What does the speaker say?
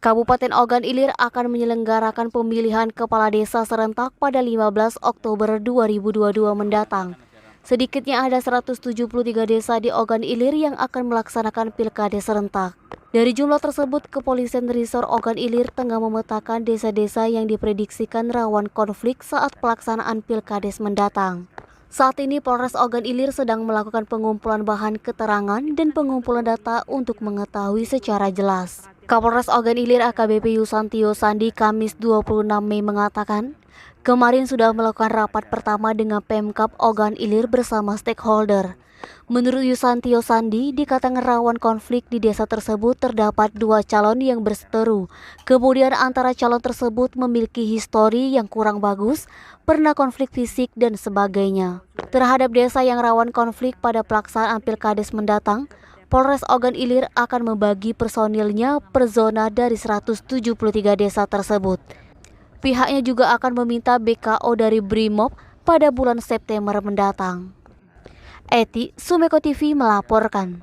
Kabupaten Ogan Ilir akan menyelenggarakan pemilihan kepala desa serentak pada 15 Oktober 2022 mendatang. Sedikitnya ada 173 desa di Ogan Ilir yang akan melaksanakan pilkada serentak. Dari jumlah tersebut, Kepolisian Resor Ogan Ilir tengah memetakan desa-desa yang diprediksikan rawan konflik saat pelaksanaan pilkades mendatang. Saat ini Polres Ogan Ilir sedang melakukan pengumpulan bahan keterangan dan pengumpulan data untuk mengetahui secara jelas. Kapolres Ogan Ilir AKBP Yusantio Sandi Kamis 26 Mei mengatakan, kemarin sudah melakukan rapat pertama dengan Pemkab Ogan Ilir bersama stakeholder. Menurut Yusantio Sandi, dikatakan rawan konflik di desa tersebut terdapat 2 calon yang berseteru. Kemudian antara calon tersebut memiliki histori yang kurang bagus, pernah konflik fisik dan sebagainya. Terhadap desa yang rawan konflik pada pelaksanaan pilkades mendatang, Polres Ogan Ilir akan membagi personilnya per zona dari 173 desa tersebut. Pihaknya juga akan meminta BKO dari Brimob pada bulan September mendatang. Eti, Sumeko TV melaporkan.